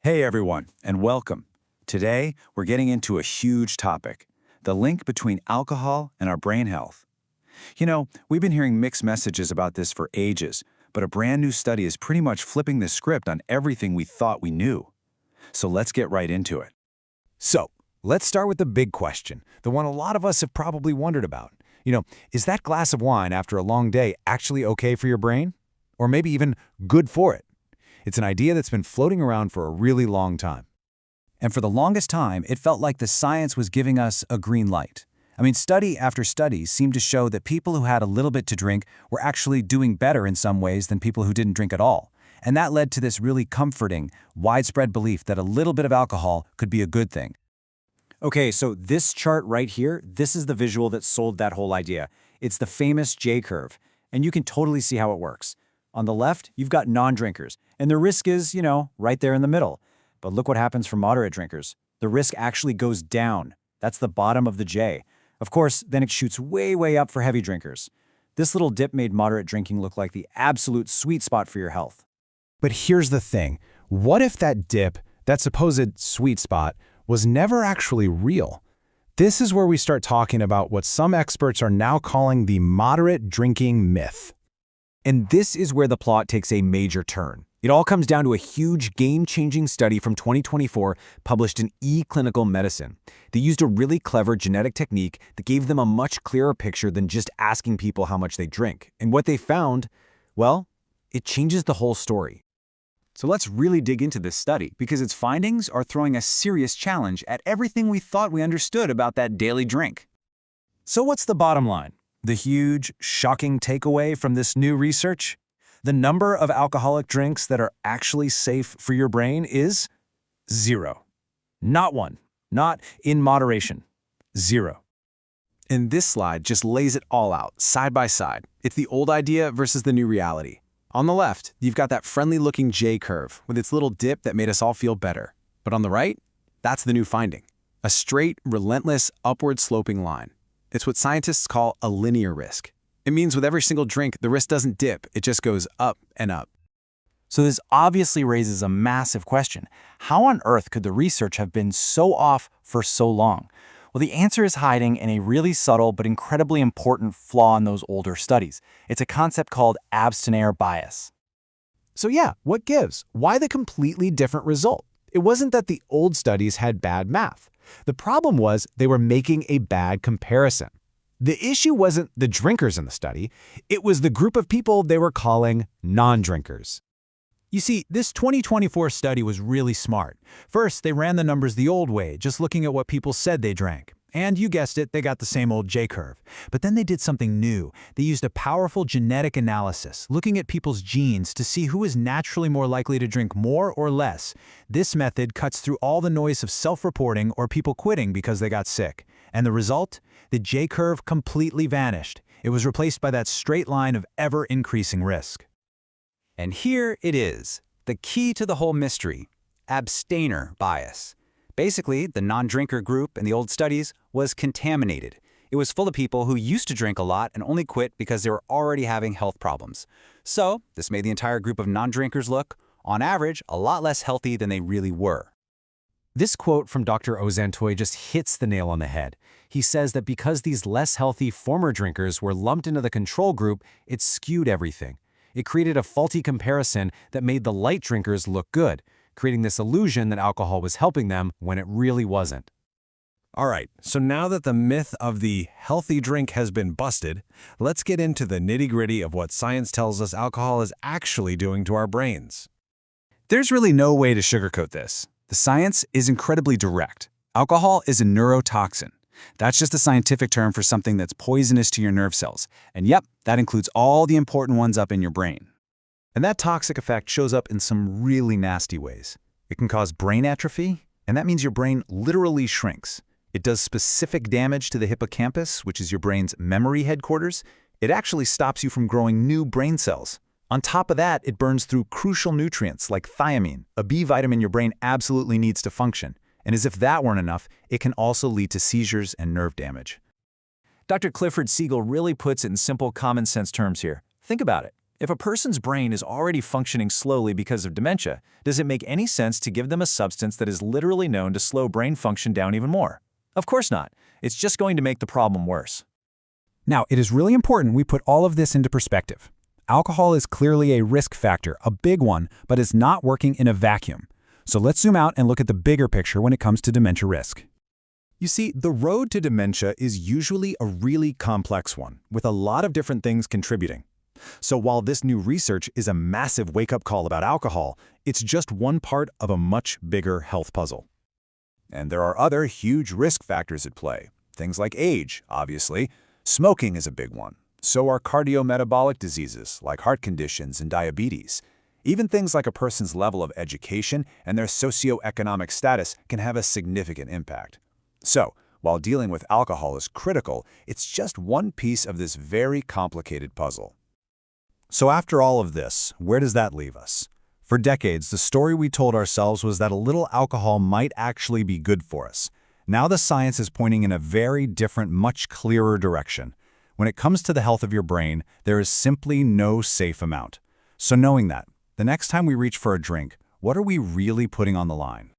Hey everyone, and welcome. Today, we're getting into a huge topic, the link between alcohol and our brain health. We've been hearing mixed messages about this for ages, but a brand new study is pretty much flipping the script on everything we thought we knew. So let's get right into it. So, let's start with the big question, the one a lot of us have probably wondered about. Is that glass of wine after a long day actually okay for your brain? Or maybe even good for it? It's an idea that's been floating around for a really long time. And for the longest time, it felt like the science was giving us a green light. Study after study seemed to show that people who had a little bit to drink were actually doing better in some ways than people who didn't drink at all. And that led to this really comforting, widespread belief that a little bit of alcohol could be a good thing. Okay, so this chart right here, this is the visual that sold that whole idea. It's the famous J-curve, and you can totally see how it works. On the left, you've got non-drinkers, and the risk is, right there in the middle. But look what happens for moderate drinkers. The risk actually goes down. That's the bottom of the J. Of course, then it shoots way, way up for heavy drinkers. This little dip made moderate drinking look like the absolute sweet spot for your health. But here's the thing. What if that dip, that supposed sweet spot, was never actually real? This is where we start talking about what some experts are now calling the moderate drinking myth. And this is where the plot takes a major turn. It all comes down to a huge game-changing study from 2024 published in eClinical Medicine. They used a really clever genetic technique that gave them a much clearer picture than just asking people how much they drink. And what they found, well, it changes the whole story. So let's really dig into this study because its findings are throwing a serious challenge at everything we thought we understood about that daily drink. So what's the bottom line? The huge, shocking takeaway from this new research? The number of alcoholic drinks that are actually safe for your brain is 0. Not one. Not in moderation. 0. And this slide just lays it all out, side by side. It's the old idea versus the new reality. On the left, you've got that friendly-looking J-curve with its little dip that made us all feel better. But on the right, that's the new finding. A straight, relentless, upward-sloping line. It's what scientists call a linear risk. It means with every single drink, the risk doesn't dip, it just goes up and up. So this obviously raises a massive question. How on earth could the research have been so off for so long? Well, the answer is hiding in a really subtle but incredibly important flaw in those older studies. It's a concept called abstainer bias. So yeah, what gives? Why the completely different result? It wasn't that the old studies had bad math. The problem was they were making a bad comparison. The issue wasn't the drinkers in the study, it was the group of people they were calling non-drinkers. You see, this 2024 study was really smart. First, they ran the numbers the old way, just looking at what people said they drank. And you guessed it, they got the same old J-curve. But then they did something new. They used a powerful genetic analysis, looking at people's genes to see who is naturally more likely to drink more or less. This method cuts through all the noise of self-reporting or people quitting because they got sick. And the result? The J-curve completely vanished. It was replaced by that straight line of ever-increasing risk. And here it is, the key to the whole mystery, abstainer bias. Basically, the non-drinker group in the old studies was contaminated. It was full of people who used to drink a lot and only quit because they were already having health problems. So, this made the entire group of non-drinkers look, on average, a lot less healthy than they really were. This quote from Dr. Ozantoy just hits the nail on the head. He says that because these less healthy former drinkers were lumped into the control group, it skewed everything. It created a faulty comparison that made the light drinkers look good, creating this illusion that alcohol was helping them when it really wasn't. All right, so now that the myth of the healthy drink has been busted, let's get into the nitty-gritty of what science tells us alcohol is actually doing to our brains. There's really no way to sugarcoat this. The science is incredibly direct. Alcohol is a neurotoxin. That's just a scientific term for something that's poisonous to your nerve cells. And yep, that includes all the important ones up in your brain. And that toxic effect shows up in some really nasty ways. It can cause brain atrophy, and that means your brain literally shrinks. It does specific damage to the hippocampus, which is your brain's memory headquarters. It actually stops you from growing new brain cells. On top of that, it burns through crucial nutrients like thiamine, a B vitamin your brain absolutely needs to function. And as if that weren't enough, it can also lead to seizures and nerve damage. Dr. Clifford Siegel really puts it in simple common sense terms here. Think about it. If a person's brain is already functioning slowly because of dementia, does it make any sense to give them a substance that is literally known to slow brain function down even more? Of course not. It's just going to make the problem worse. Now, it is really important we put all of this into perspective. Alcohol is clearly a risk factor, a big one, but is not working in a vacuum. So let's zoom out and look at the bigger picture when it comes to dementia risk. You see, the road to dementia is usually a really complex one, with a lot of different things contributing. So while this new research is a massive wake-up call about alcohol, it's just one part of a much bigger health puzzle. And there are other huge risk factors at play. Things like age, obviously. Smoking is a big one. So are cardiometabolic diseases like heart conditions and diabetes. Even things like a person's level of education and their socioeconomic status can have a significant impact. So, while dealing with alcohol is critical, it's just one piece of this very complicated puzzle. So after all of this, where does that leave us? For decades, the story we told ourselves was that a little alcohol might actually be good for us. Now the science is pointing in a very different, much clearer direction. When it comes to the health of your brain, there is simply no safe amount. So knowing that, the next time we reach for a drink, what are we really putting on the line?